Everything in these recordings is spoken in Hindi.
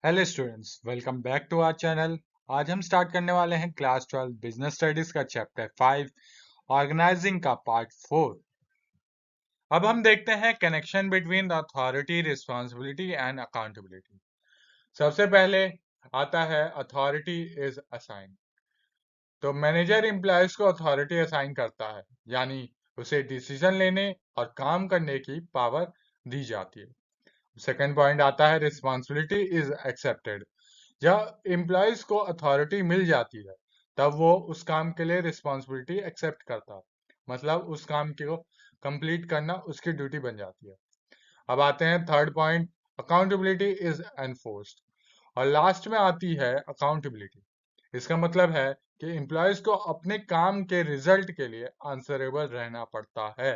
Hello students, welcome back to our channel. आज हम स्टार्ट करने वाले हैं क्लास 12 बिजनेस स्टडीज का चैप्टर 5 ऑर्गेनाइजिंग का पार्ट 4। अब हम देखते हैं connection between the authority, responsibility and accountability. सबसे पहले आता है अथॉरिटी इज असाइन। तो मैनेजर एम्प्लॉयज को अथॉरिटी असाइन करता है, यानी उसे डिसीजन लेने और काम करने की पावर दी जाती है। सेकेंड पॉइंट आता है रिस्पांसिबिलिटी इज एक्सेप्टेड। जब एम्प्लॉयज को अथॉरिटी मिल जाती है तब वो उस काम के लिए रिस्पॉन्सिबिलिटी एक्सेप्ट करता है, मतलब उस काम को कंप्लीट करना उसकी ड्यूटी बन जाती है। अब आते हैं third point, accountability is enforced. और लास्ट में आती है अकाउंटेबिलिटी। इसका मतलब है कि एम्प्लॉयज को अपने काम के रिजल्ट के लिए आंसरेबल रहना पड़ता है।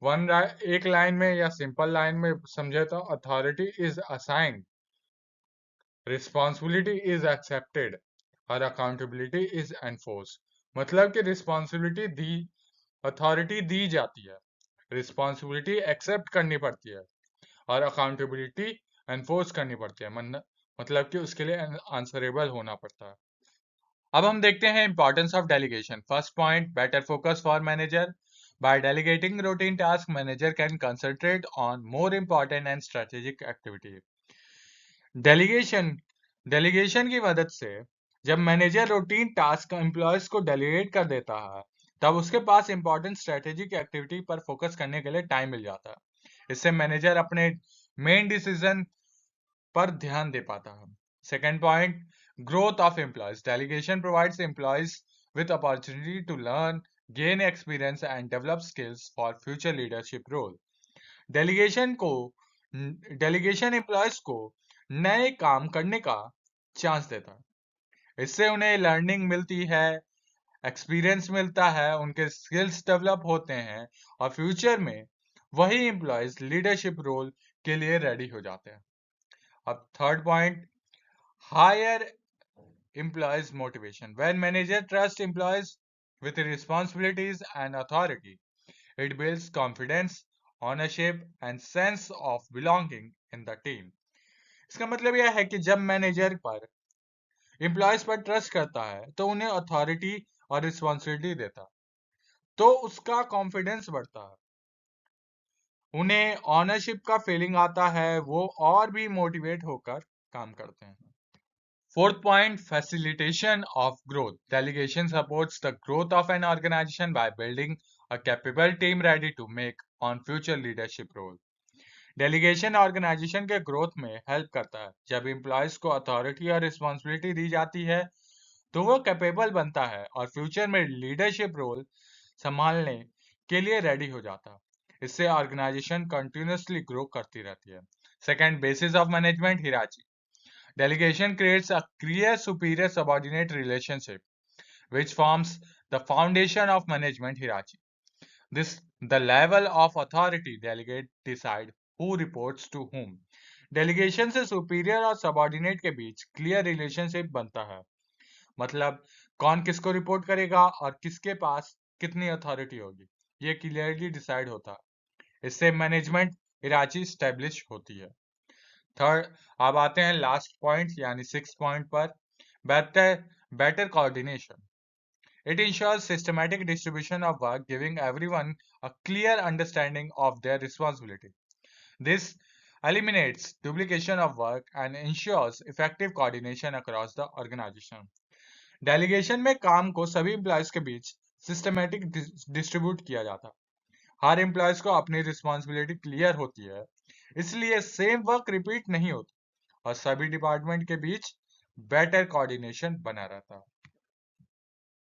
एक लाइन में या सिंपल लाइन में समझे तो authority is assigned, responsibility is accepted और अकाउंटेबिलिटी इज एनफोर्स। मतलब कि रिस्पॉन्सिबिलिटी दी, अथॉरिटी दी जाती है, रिस्पॉन्सिबिलिटी एक्सेप्ट करनी पड़ती है और अकाउंटेबिलिटी एनफोर्स करनी पड़ती है। मतलब कि उसके लिए आंसरेबल होना पड़ता है। अब हम देखते हैं importance of delegation. First point, better focus for manager. By delegating routine task, manager can concentrate on more important and strategic activity. Delegation delegation की मदद से जब मैनेजर रूटीन टास्क एम्प्लॉयज को डेलीगेट कर देता है तब उसके पास इंपॉर्टेंट स्ट्रेटेजिक एक्टिविटी पर फोकस करने के लिए टाइम मिल जाता है। इससे मैनेजर अपने मेन डिसीजन पर ध्यान दे पाता है। Second point, growth of employees. Delegation provides employees with opportunity to learn, gain experience and develop skills for future leadership role. Delegation को डेलीगेशन एम्प्लॉयज को नए काम करने का चांस देता है। इससे उन्हें लर्निंग मिलती है, एक्सपीरियंस मिलता है, उनके स्किल्स डेवलप होते हैं और फ्यूचर में वही एम्प्लॉयज लीडरशिप रोल के लिए रेडी हो जाते हैं। अब third point, higher employees motivation. When manager trust employees with responsibilities and authority, it builds confidence, ownership and sense of belonging in the team. इसका मतलब यह है कि जब मैनेजर पर एम्प्लॉयज पर ट्रस्ट करता है तो उन्हें अथॉरिटी और रिस्पॉन्सिबिलिटी देता है, तो उसका कॉन्फिडेंस बढ़ता है, उन्हें ऑनरशिप का फीलिंग आता है, वो और भी मोटिवेट होकर काम करते हैं। Fourth point, facilitation of growth. Delegation supports the growth of an organization by building a capable team ready to make on future leadership role. Delegation organisation के ग्रोथ में हेल्प करता है। जब एम्प्लॉयज को अथॉरिटी और रिस्पॉन्सिबिलिटी दी जाती है तो वो कैपेबल बनता है और फ्यूचर में लीडरशिप रोल संभालने के लिए रेडी हो जाता है। इससे ऑर्गेनाइजेशन कंटिन्यूसली ग्रो करती रहती है। Second, basis of management hierarchy. Delegation creates a clear superior subordinate relationship, which forms the foundation of management hierarchy. This the level of authority delegate decide who reports to whom. Delegation से superior और subordinate के बीच clear relationship बनता है, मतलब कौन किसको रिपोर्ट करेगा और किसके पास कितनी अथॉरिटी होगी, ये क्लियरली डिसाइड होता है। इससे मैनेजमेंट हिराची स्टैब्लिश होती है। थर्ड, अब आते हैं लास्ट पॉइंट यानी सिक्स पॉइंट पर, better better coordination. It ensures systematic distribution of work, giving everyone a clear understanding of their responsibility. This eliminates duplication of work and ensures effective coordination across the organization. Delegation में काम को सभी एम्प्लॉयज के बीच सिस्टमैटिक डिस्ट्रीब्यूट किया जाता है। हर एम्प्लॉयज को अपनी रिस्पॉन्सिबिलिटी क्लियर होती है, इसलिए सेम वर्क रिपीट नहीं होती और सभी डिपार्टमेंट के बीच बेटर कोऑर्डिनेशन बना रहता है।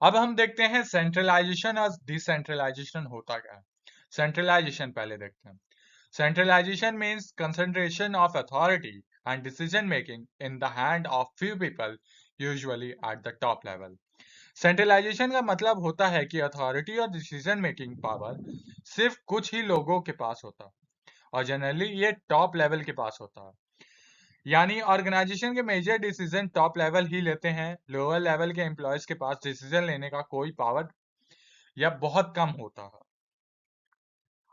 अब हम देखते हैं सेंट्रलाइजेशन और डिसेंट्रलाइजेशन होता क्या है। सेंट्रलाइजेशन पहले देखते हैं। Centralisation means concentration of authority and decision making in the hand of few people, usually at the top level. Centralisation का मतलब होता है कि अथॉरिटी और डिसीजन मेकिंग पावर सिर्फ कुछ ही लोगों के पास होता है और जनरली ये टॉप लेवल के पास होता है। यानी ऑर्गेनाइजेशन के मेजर डिसीजन टॉप लेवल ही लेते हैं, लोअर लेवल के एम्प्लॉयज के पास डिसीजन लेने का कोई पावर या बहुत कम होता है।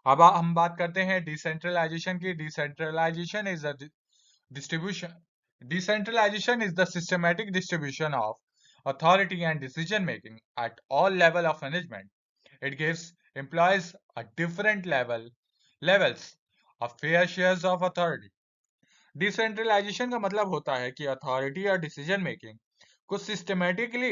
अब हम बात करते हैं डिसेंट्रलाइजेशन की। Decentralisation is Distribution. Decentralization is the systematic distribution of authority and decision making at all level of management. It gives employees a different levels of fair shares of authority. Decentralisation का मतलब होता है कि अथॉरिटी और डिसीजन मेकिंग को systematically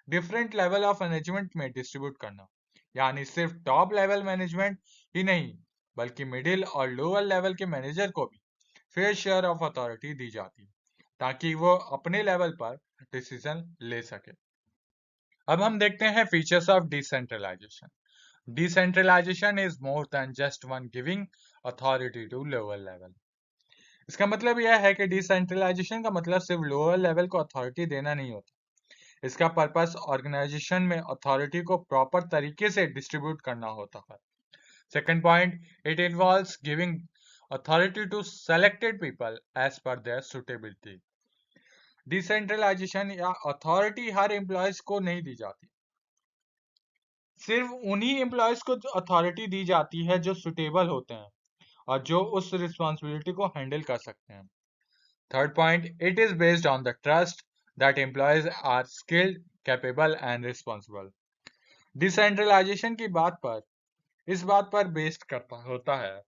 different level of management में डिस्ट्रीब्यूट करना, यानी सिर्फ टॉप लेवल मैनेजमेंट ही नहीं बल्कि मिडिल और लोअर लेवल के मैनेजर को भी फेयर शेयर ऑफ अथॉरिटी दी जाती है ताकि वो अपने लेवल पर डिसीजन ले सके। अब हम देखते हैं features of decentralisation. Decentralisation is more than just one giving authority to lower level. इसका मतलब यह है कि डिसेंट्रलाइजेशन का मतलब सिर्फ लोअर लेवल को अथॉरिटी देना नहीं होता। इसका पर्पस ऑर्गेनाइजेशन में अथॉरिटी को प्रॉपर तरीके से डिस्ट्रीब्यूट करना होता है। Second point, it involves giving authority to selected people as per their suitability. Decentralisation या अथॉरिटी हर एम्प्लॉयज को नहीं दी जाती, सिर्फ उन्हीं एम्प्लॉयज को अथॉरिटी दी जाती है जो सुटेबल होते हैं और जो उस रिस्पॉन्सिबिलिटी को हैंडल कर सकते हैं। Third point, it is based on the trust that employees are skilled, capable and responsible. Decentralisation की इस बात पर बेस्ड करता होता है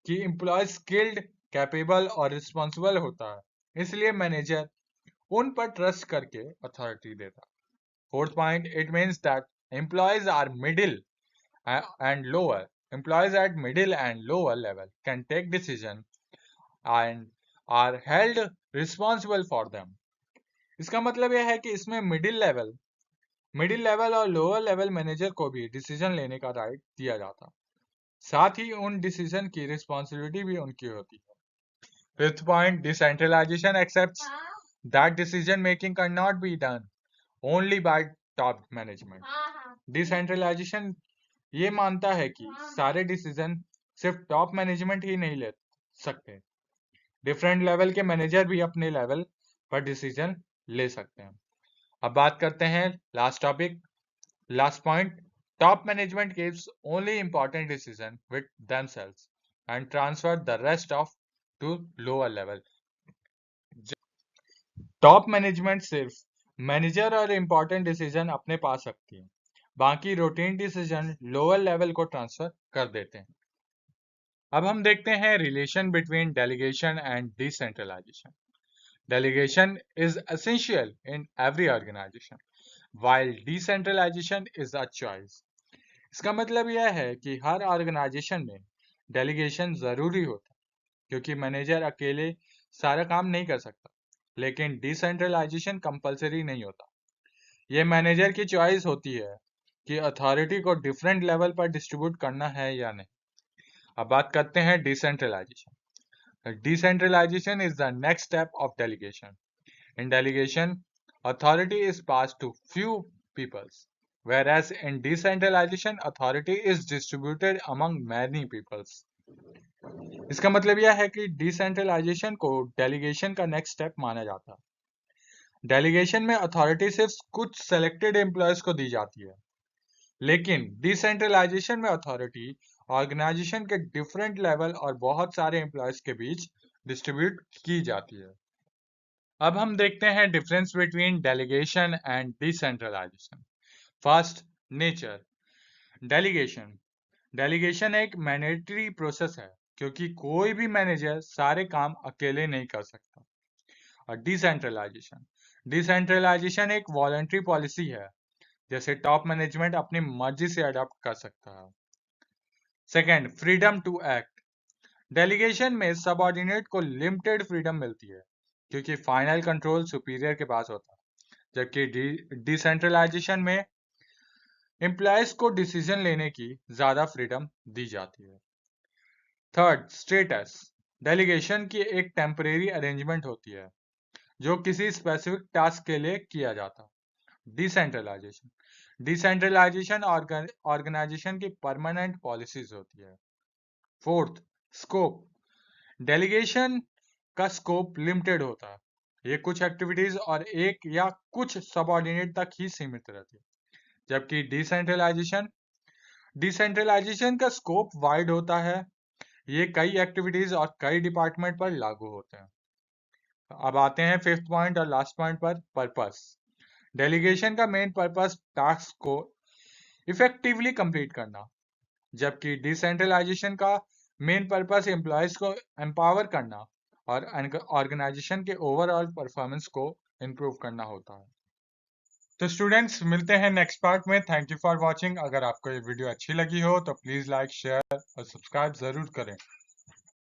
कि एम्प्लॉय स्किल्ड, कैपेबल और रिस्पॉन्सिबल होता है, इसलिए मैनेजर उन पर ट्रस्ट करके अथॉरिटी देता है। Fourth point, it means that employees are middle and lower employees at middle and lower level can take decision and are held responsible for them. इसका मतलब यह है कि इसमें मिडिल लेवल और लोअर लेवल मैनेजर को भी डिसीजन लेने का राइट दिया जाता, साथ ही उन डिसीजन की रिस्पॉन्सिबिलिटी भी उनकी होती है। Fifth point, decentralisation accepts that decision making can not be done only by top management. Decentralisation ये मानता है कि सारे डिसीजन सिर्फ टॉप मैनेजमेंट ही नहीं ले सकते, डिफरेंट लेवल के मैनेजर भी अपने लेवल पर डिसीजन ले सकते हैं। अब बात करते हैं last point, top management gives only important decision with themselves and transfer the rest of to lower level. Top management सिर्फ मैनेजर और इंपॉर्टेंट डिसीजन अपने पास रखती है, बाकी रूटीन डिसीजन लोअर लेवल को ट्रांसफर कर देते हैं। अब हम देखते हैं relation between delegation and decentralisation. Delegation is essential in every organization, while decentralization is a choice. इसका मतलब यह है कि हर ऑर्गेनाइजेशन में डेलीगेशन जरूरी होता है क्योंकि मैनेजर अकेले सारा काम नहीं कर सकता, लेकिन डिसेंट्रलाइजेशन कंपलसरी नहीं होता। यह मैनेजर की चॉइस होती है कि अथॉरिटी को डिफरेंट लेवल पर डिस्ट्रीब्यूट करना है या नहीं। अब बात करते हैं decentralisation. Decentralization is the next step of delegation. In delegation, authority is passed to few peoples, whereas in decentralization, authority is distributed among many peoples. इसका मतलब यह है कि डिसेंट्रलाइजेशन को डेलीगेशन का नेक्स्ट स्टेप माना जाता है। डेलीगेशन में अथॉरिटी सिर्फ कुछ सेलेक्टेड एम्प्लॉयज को दी जाती है, लेकिन डिसेंट्रलाइजेशन में अथॉरिटी ऑर्गेनाइजेशन के डिफरेंट लेवल और बहुत सारे एम्प्लॉयज के बीच डिस्ट्रीब्यूट की जाती है। अब हम देखते हैं difference between delegation and decentralisation. First, nature. Delegation एक मैंडेटरी प्रोसेस है क्योंकि कोई भी मैनेजर सारे काम अकेले नहीं कर सकता। और डिसेंट्रलाइजेशन एक वॉलंटरी पॉलिसी है, जैसे टॉप मैनेजमेंट अपनी मर्जी से अडॉप्ट कर सकता है। Second, freedom to act. Delegation में सबऑर्डिनेट को लिमिटेड फ्रीडम मिलती है क्योंकि फाइनल कंट्रोल सुपीरियर के पास होता है, जबकि डिसेंट्रलाइजेशन में एम्प्लॉयज को डिसीजन लेने की ज्यादा फ्रीडम दी जाती है। Third, status. डेलीगेशन की एक टेम्परेरी अरेंजमेंट होती है जो किसी स्पेसिफिक टास्क के लिए किया जाता है। डिसेंट्रलाइजेशन ऑर्गेनाइजेशन की परमानेंट पॉलिसीज होती है। Fourth, scope. डेलीगेशन का स्कोप लिमिटेड होता है, ये कुछ एक्टिविटीज और एक या कुछ सबऑर्डिनेट तक ही सीमित रहती है, जबकि डिसेंट्रलाइजेशन का स्कोप वाइड होता है, ये कई एक्टिविटीज और कई डिपार्टमेंट पर लागू होते हैं। अब आते हैं फिफ्थ पॉइंट और लास्ट पॉइंट पर, पर्पस। डेलीगेशन का मेन पर्पस टास्क को इफेक्टिवली कंप्लीट करना, जबकि डिसेंट्रलाइजेशन का मेन पर्पस एम्प्लॉयज को एम्पावर करना और ऑर्गेनाइजेशन के ओवरऑल परफॉर्मेंस को इम्प्रूव करना होता है। तो स्टूडेंट्स, मिलते हैं नेक्स्ट पार्ट में। Thank you for watching. अगर आपको ये वीडियो अच्छी लगी हो तो प्लीज़ लाइक, शेयर और सब्सक्राइब ज़रूर करें।